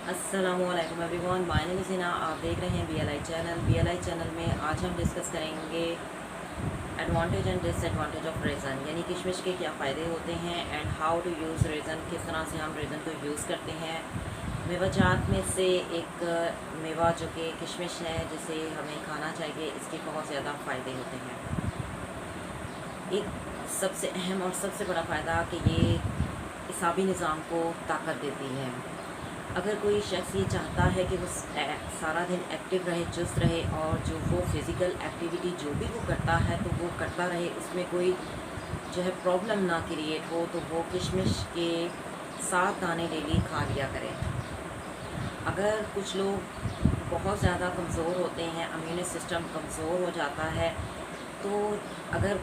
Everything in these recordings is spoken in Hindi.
अस्सलामुअलैकुम everyone, my name is Hina. आप देख रहे हैं BLI चैनल में आज हम डिस्कस करेंगे एडवांटेज एंड डिसएडवांटेज ऑफ रेज़न, यानी किशमिश के क्या फ़ायदे होते हैं एंड हाउ टू यूज़ रेज़न, किस तरह से हम रेज़न को यूज़ करते हैं। मेवाजात में से एक मेवा जो कि किशमिश है, जिसे हमें खाना चाहिए, इसके बहुत ज़्यादा फ़ायदे होते हैं। एक सबसे अहम और सबसे बड़ा फ़ायदा कि ये इसाबी निज़ाम को ताकत देती है। अगर कोई शख्स ये चाहता है कि वो सारा दिन एक्टिव रहे, चुस्त रहे और जो वो फिज़िकल एक्टिविटी जो भी वो करता है तो वो करता रहे, उसमें कोई जो है प्रॉब्लम ना क्रिएट हो, तो वो किशमिश के 7 दाने डेली खा लिया करें। अगर कुछ लोग बहुत ज़्यादा कमज़ोर होते हैं, इम्यून सिस्टम कमज़ोर हो जाता है, तो अगर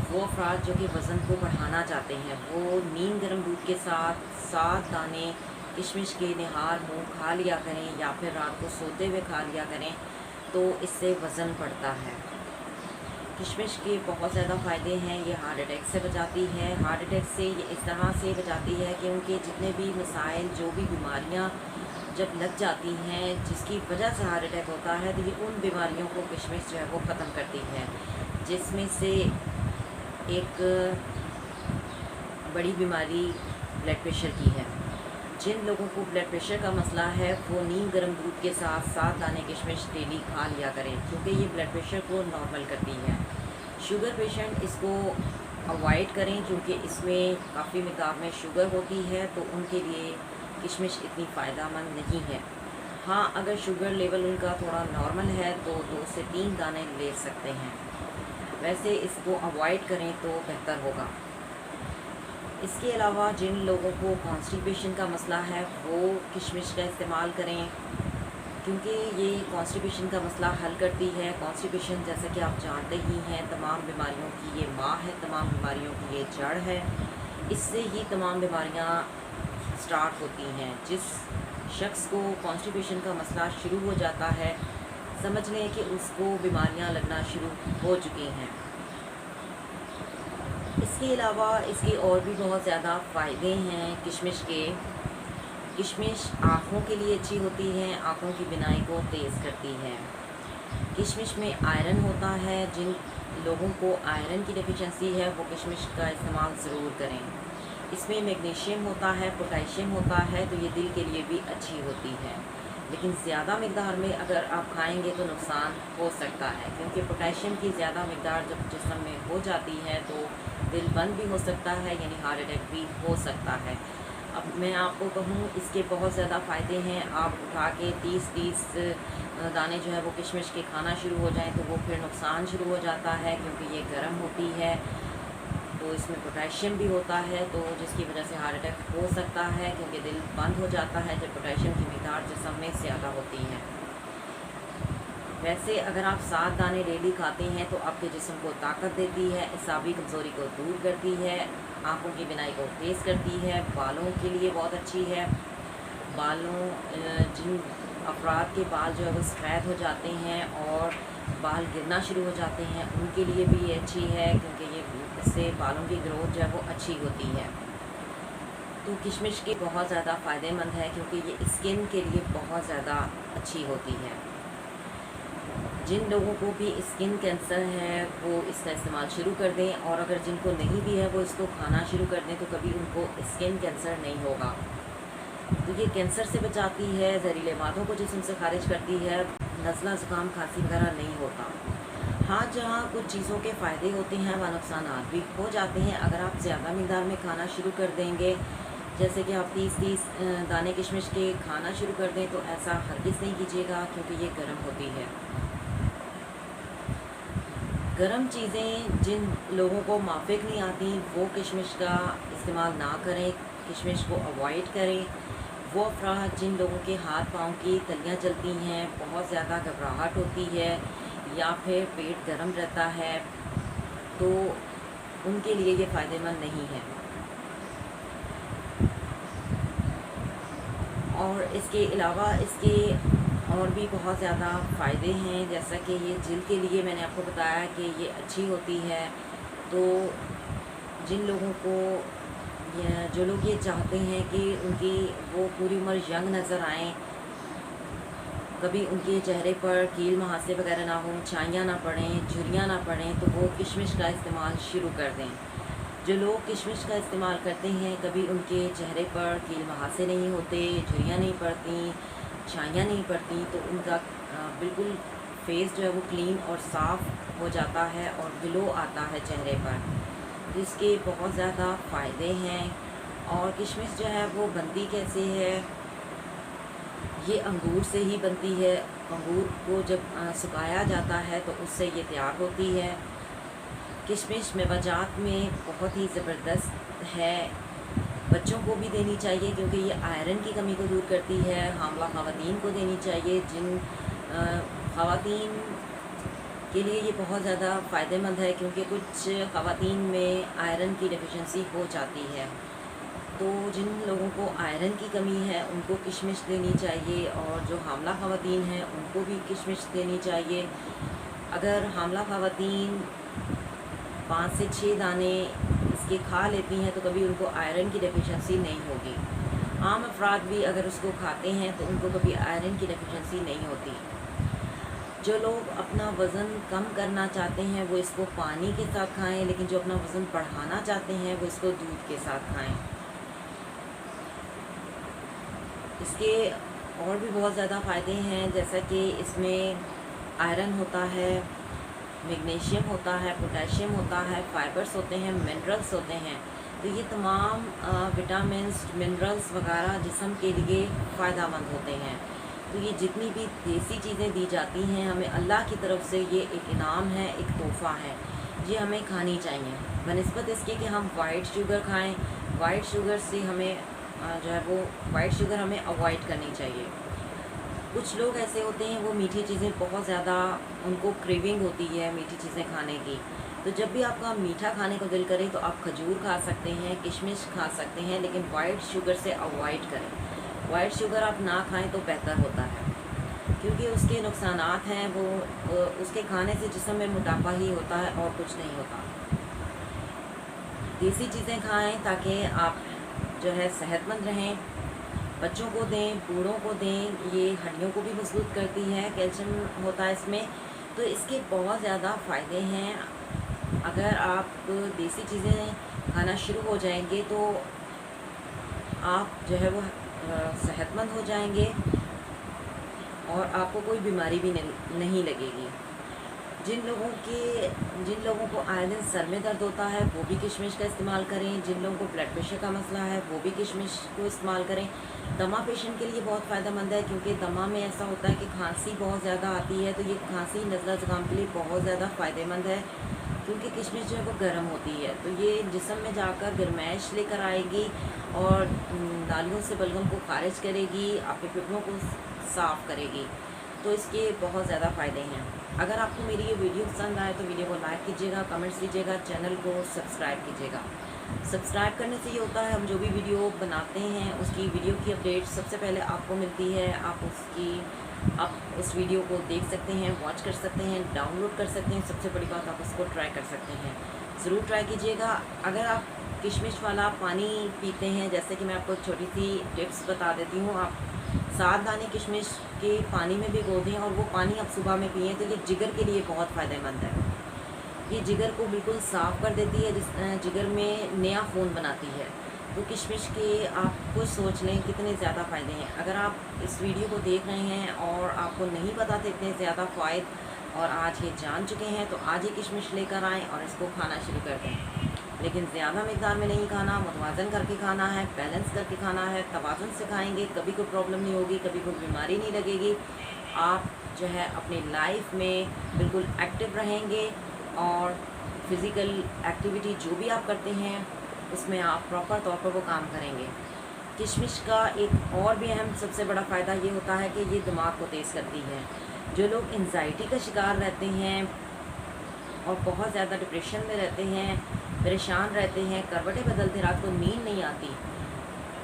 वो अफराद जो कि वज़न को बढ़ाना चाहते हैं, वो नीम गर्म दूध के साथ 7 दाने किशमिश के निहार मुँह खा लिया करें या फिर रात को सोते हुए खा लिया करें, तो इससे वज़न बढ़ता है। किशमिश के बहुत ज़्यादा फ़ायदे हैं। ये हार्ट अटैक से बचाती है। हार्ट अटैक से ये इस तरह से बचाती है कि उनके जितने भी मसाइल, जो भी बीमारियां जब लग जाती हैं जिसकी वजह से हार्ट अटैक होता है, तो ये उन बीमारियों को किशमिश जो है वो ख़त्म करती है। जिसमें से एक बड़ी बीमारी ब्लड प्रेशर की है। जिन लोगों को ब्लड प्रेशर का मसला है, वो नीम गर्म दूध के साथ 7 दाने किशमिश डेली खा लिया करें, क्योंकि ये ब्लड प्रेशर को नॉर्मल करती है। शुगर पेशेंट इसको अवॉइड करें, क्योंकि इसमें काफ़ी मिक़दार में शुगर होती है, तो उनके लिए किशमिश इतनी फ़ायदेमंद नहीं है। हाँ, अगर शुगर लेवल उनका थोड़ा नॉर्मल है तो 2 से 3 दाने ले सकते हैं। वैसे इसको अवॉइड करें तो बेहतर होगा। इसके अलावा जिन लोगों को कॉन्स्टिपेशन का मसला है, वो किशमिश का इस्तेमाल करें, क्योंकि ये कॉन्स्टिपेशन का मसला हल करती है। कॉन्स्टिपेशन, जैसा कि आप जानते ही हैं, तमाम बीमारियों की ये माँ है, तमाम बीमारियों की ये जड़ है। इससे ही तमाम बीमारियाँ स्टार्ट होती हैं। जिस शख्स को कॉन्स्टिपेशन का मसला शुरू हो जाता है, समझ लें कि उसको बीमारियाँ लगना शुरू हो चुकी हैं। इसके अलावा इसके और भी बहुत ज़्यादा फ़ायदे हैं किशमिश के। किशमिश आँखों के लिए अच्छी होती है, आँखों की बिनाई को तेज़ करती है। किशमिश में आयरन होता है। जिन लोगों को आयरन की डेफिशिएंसी है, वो किशमिश का इस्तेमाल ज़रूर करें। इसमें मैग्नीशियम होता है, पोटेशियम होता है, तो ये दिल के लिए भी अच्छी होती है। लेकिन ज़्यादा मकदार में अगर आप खाएंगे तो नुकसान हो सकता है, क्योंकि पोटेशियम की ज़्यादा मकदार जब जिस्म में हो जाती है तो दिल बंद भी हो सकता है, यानी हार्ट अटैक भी हो सकता है। अब मैं आपको कहूँ, इसके बहुत ज़्यादा फ़ायदे हैं। आप उठा के 30 दाने जो है वो किशमिश के खाना शुरू हो जाएं तो वो फिर नुकसान शुरू हो जाता है, क्योंकि ये गर्म होती है, तो इसमें पोटेशियम भी होता है, तो जिसकी वजह से हार्ट अटैक हो सकता है, क्योंकि दिल बंद हो जाता है जब पोटेशियम की मिक़दार जिस्म में ज़्यादा होती है। वैसे अगर आप 7 दाने डेली खाते हैं तो आपके जिस्म को ताकत देती है, इसाबी कमज़ोरी को दूर करती है, आँखों की बिनाई को तेज़ करती है, बालों के लिए बहुत अच्छी है। बालों जिन अफराद के बाल जो है वो सफ़ेद हो जाते हैं और बाल गिरना शुरू हो जाते हैं, उनके लिए भी ये अच्छी है, क्योंकि ये इससे बालों की ग्रोथ जो है वो अच्छी होती है। तो किशमिश के बहुत ज़्यादा फ़ायदेमंद है, क्योंकि ये स्किन के लिए बहुत ज़्यादा अच्छी होती है। जिन लोगों को भी स्किन कैंसर है, वो इसका इस्तेमाल शुरू कर दें, और अगर जिनको नहीं भी है वो इसको खाना शुरू कर दें, तो कभी उनको स्किन कैंसर नहीं होगा। तो ये कैंसर से बचाती है, जहरीले मादों को जिस्म से खारिज करती है, नज़ला ज़ुकाम खांसी वगैरह नहीं होता। हाँ, जहाँ कुछ चीज़ों के फ़ायदे होते हैं, वहाँ नुकसान भी हो जाते हैं। अगर आप ज़्यादा मकदार में खाना शुरू कर देंगे, जैसे कि आप 30 दाने किशमिश के खाना शुरू कर दें, तो ऐसा हरगिज़ नहीं कीजिएगा, क्योंकि ये गर्म होती है। गर्म चीज़ें जिन लोगों को माफिक नहीं आती, वो किशमिश का इस्तेमाल ना करें, किशमिश को अवॉइड करें। वो अफराद जिन लोगों के हाथ पाँव की तलियाँ जलती हैं, बहुत ज़्यादा घबराहट होती है, या फिर पेट गर्म रहता है, तो उनके लिए ये फ़ायदेमंद नहीं है। और इसके अलावा इसके और भी बहुत ज़्यादा फ़ायदे हैं, जैसा कि ये जिल्द के लिए मैंने आपको बताया कि ये अच्छी होती है। तो जिन लोगों को जो लोग ये चाहते हैं कि उनकी वो पूरी उम्र यंग नज़र आएँ, कभी उनके चेहरे पर कील मुहासे वगैरह ना हों, छाइयाँ ना पड़ें, झुर्रियाँ ना पड़ें, तो वो किशमिश का इस्तेमाल शुरू कर दें। जो लोग किशमिश का इस्तेमाल करते हैं, कभी उनके चेहरे पर कील मुहासे नहीं होते, झुर्रियाँ नहीं पड़ती, छाइयाँ नहीं पड़ती, तो उनका बिल्कुल फेस जो है वो क्लीन और साफ़ हो जाता है और ग्लो आता है चेहरे पर। तो इसके बहुत ज़्यादा फ़ायदे हैं। और किशमिश जो है वो बनती कैसे है, ये अंगूर से ही बनती है। अंगूर को जब सुखाया जाता है तो उससे ये तैयार होती है। किशमिश मेवाजात में बहुत ही ज़बरदस्त है। बच्चों को भी देनी चाहिए क्योंकि ये आयरन की कमी को दूर करती है। हामला ख़वातीन को देनी चाहिए, जिन ख़वातीन के लिए ये बहुत ज़्यादा फ़ायदेमंद है क्योंकि कुछ ख़वातीन में आयरन की डेफिशिएंसी हो जाती है। तो जिन लोगों को आयरन की कमी है उनको किशमिश देनी चाहिए, और जो हामला ख़वातीन हैं उनको भी किशमिश देनी चाहिए। अगर हामला ख़वातीन 5 से 6 दाने इसके खा लेती हैं तो कभी उनको आयरन की डेफिशिएंसी नहीं होगी। आम अफराद भी अगर उसको खाते हैं तो उनको कभी आयरन की डेफिशिएंसी नहीं होती। जो लोग अपना वज़न कम करना चाहते हैं वो इसको पानी के साथ खाएं, लेकिन जो अपना वज़न बढ़ाना चाहते हैं वो इसको दूध के साथ खाएं। इसके और भी बहुत ज़्यादा फ़ायदे हैं, जैसा कि इसमें आयरन होता है, मैग्नीशियम होता है, पोटेशियम होता है, फाइबर्स होते हैं, मिनरल्स होते हैं। तो ये तमाम विटामिन्स, मिनरल्स वगैरह जिस्म के लिए फ़ायदेमंद होते हैं। तो ये जितनी भी देसी चीज़ें दी जाती हैं हमें अल्लाह की तरफ से, ये एक इनाम है, एक तोहफ़ा है, ये हमें खानी चाहिए बनिस्बत इसके कि हम वाइट शुगर खाएं। वाइट शुगर से हमें जो है वो वाइट शुगर हमें अवॉइड करनी चाहिए। कुछ लोग ऐसे होते हैं वो मीठी चीज़ें बहुत ज़्यादा उनको क्रेविंग होती है मीठी चीज़ें खाने की। तो जब भी आपका मीठा खाने को दिल करे तो आप खजूर खा सकते हैं, किशमिश खा सकते हैं, लेकिन वाइट शुगर से अवॉइड करें। वाइट शुगर आप ना खाएं तो बेहतर होता है क्योंकि उसके नुकसानात हैं वो उसके खाने से जिस्म में मोटापा ही होता है और कुछ नहीं होता। देसी चीज़ें खाएं ताकि आप जो है सेहतमंद रहें। बच्चों को दें, बूढ़ों को दें, ये हड्डियों को भी मजबूत करती है, कैल्शियम होता है इसमें। तो इसके बहुत ज़्यादा फ़ायदे हैं। अगर आप देसी चीज़ें खाना शुरू हो जाएंगे तो आप जो है वो सेहतमंद हो जाएंगे और आपको कोई बीमारी भी नहीं लगेगी। जिन लोगों को आए दिन सर में दर्द होता है वो भी किशमिश का इस्तेमाल करें। जिन लोगों को ब्लड प्रेशर का मसला है वो भी किशमिश को इस्तेमाल करें। दमा पेशेंट के लिए बहुत फ़ायदेमंद है क्योंकि दमा में ऐसा होता है कि खांसी बहुत ज़्यादा आती है, तो ये खांसी नज़ला ज़ुकाम के लिए बहुत ज़्यादा फ़ायदेमंद है क्योंकि किशमिश जो है वो गर्म होती है, तो ये जिस्म में जाकर गर्माइश लेकर आएगी और नालियों से बलगम को खारिज करेगी, आपके फेफड़ों को साफ़ करेगी। तो इसके बहुत ज़्यादा फ़ायदे हैं। अगर आपको मेरी ये वीडियो पसंद आए तो वीडियो को लाइक कीजिएगा, कमेंट्स कीजिएगा, चैनल को सब्सक्राइब कीजिएगा। सब्सक्राइब करने से ये होता है हम जो भी वीडियो बनाते हैं उसकी वीडियो की अपडेट सबसे पहले आपको मिलती है। आप उस वीडियो को देख सकते हैं, वॉच कर सकते हैं, डाउनलोड कर सकते हैं। सबसे बड़ी बात आप उसको ट्राई कर सकते हैं, ज़रूर ट्राई कीजिएगा। अगर आप किशमिश वाला पानी पीते हैं, जैसे कि मैं आपको छोटी सी टिप्स बता देती हूँ, आप 7 दाने किशमिश के पानी में भिगो दें और वो पानी आप सुबह में पिएँ तो ये जिगर के लिए बहुत फ़ायदेमंद है। ये जिगर को बिल्कुल साफ़ कर देती है, जिगर में नया खून बनाती है। तो किशमिश के आप कुछ सोच लें कितने ज़्यादा फ़ायदे हैं। अगर आप इस वीडियो को देख रहे हैं और आपको नहीं पता थे इतने ज़्यादा फ़ायदे और आज ये जान चुके हैं तो आज ही किशमिश लेकर आएँ और इसको खाना शुरू कर दें। लेकिन ज़्यादा मिक़दार में नहीं खाना, मुतवाज़न करके खाना है, बैलेंस करके खाना है। तवाज़ुन से खाएँगे कभी कोई प्रॉब्लम नहीं होगी, कभी कोई बीमारी नहीं लगेगी। आप जो है अपनी लाइफ में बिल्कुल एक्टिव रहेंगे और फ़िज़िकल एक्टिविटी जो भी आप करते हैं उसमें आप प्रॉपर तौर पर वो काम करेंगे। किशमिश का एक और भी अहम सबसे बड़ा फ़ायदा ये होता है कि ये दिमाग को तेज़ करती है। जो लोग एंजाइटी का शिकार रहते हैं और बहुत ज़्यादा डिप्रेशन में रहते हैं, परेशान रहते हैं, करवटें बदलते रात को नींद नहीं आती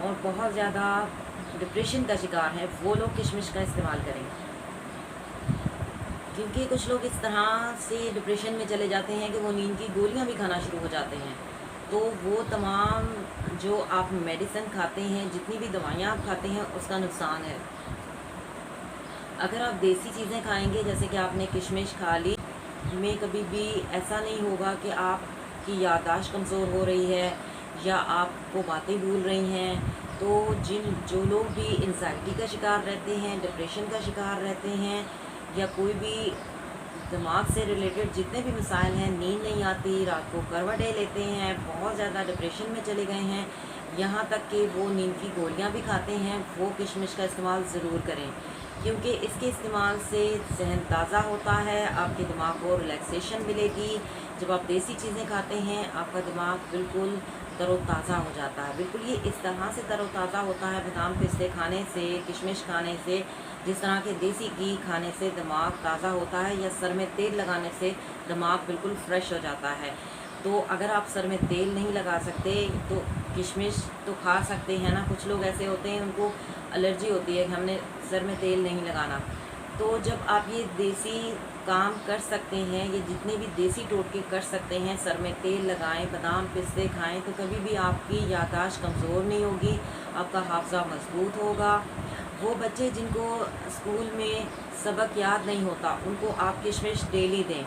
और बहुत ज़्यादा डिप्रेशन का शिकार हैं, वो लोग किशमिश का इस्तेमाल करें। क्योंकि कुछ लोग इस तरह से डिप्रेशन में चले जाते हैं कि वो नींद की गोलियां भी खाना शुरू हो जाते हैं। तो वो तमाम जो आप मेडिसिन खाते हैं, जितनी भी दवाइयाँ आप खाते हैं, उसका नुकसान है। अगर आप देसी चीज़ें खाएंगे, जैसे कि आपने किशमिश खा ली, में कभी भी ऐसा नहीं होगा कि आपकी याददाश्त कमज़ोर हो रही है या आपको बातें भूल रही हैं। तो जो लोग भी एंजाइटी का शिकार रहते हैं, डिप्रेशन का शिकार रहते हैं, या कोई भी दिमाग से रिलेटेड जितने भी मसाइल हैं, नींद नहीं आती, रात को करवटें लेते हैं, बहुत ज़्यादा डिप्रेशन में चले गए हैं, यहाँ तक कि वो नींद की गोलियाँ भी खाते हैं, वो किशमिश का इस्तेमाल ज़रूर करें, क्योंकि इसके इस्तेमाल से जहन ताज़ा होता है, आपके दिमाग को रिलैक्सेशन मिलेगी। जब आप देसी चीज़ें खाते हैं, आपका दिमाग बिल्कुल तरोताज़ा हो जाता है। बिल्कुल ये इस तरह से तरोताज़ा होता है बादाम पिस्ते खाने से, किशमिश खाने से, जिस तरह के देसी घी खाने से दिमाग ताज़ा होता है, या सर में तेल लगाने से दिमाग बिल्कुल फ्रेश हो जाता है। तो अगर आप सर में तेल नहीं लगा सकते तो किशमिश तो खा सकते हैं ना। कुछ लोग ऐसे होते हैं उनको एलर्जी होती है कि हमने सर में तेल नहीं लगाना। तो जब आप ये देसी काम कर सकते हैं, ये जितने भी देसी टोटके कर सकते हैं, सर में तेल लगाएं, बादाम पिस्ते खाएं, तो कभी भी आपकी याददाश्त कमज़ोर नहीं होगी, आपका हाफ़ज़ा मजबूत होगा। वो बच्चे जिनको स्कूल में सबक याद नहीं होता, उनको आप किशमिश डेली दें,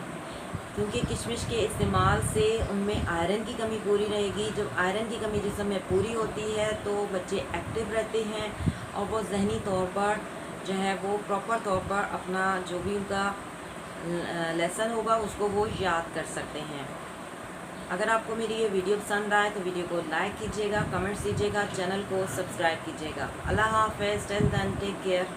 क्योंकि किशमिश के इस्तेमाल से उनमें आयरन की कमी पूरी रहेगी। जब आयरन की कमी जिस्म में पूरी होती है तो बच्चे एक्टिव रहते हैं और वो ज़हनी तौर पर जो है वो प्रॉपर तौर पर अपना जो भी उनका लेसन होगा उसको वो याद कर सकते हैं। अगर आपको मेरी ये वीडियो पसंद आए तो वीडियो को लाइक कीजिएगा, कमेंट्स कीजिएगा, चैनल को सब्सक्राइब कीजिएगा। अल्लाह हाफ़िज़, टिल देन टेक केयर।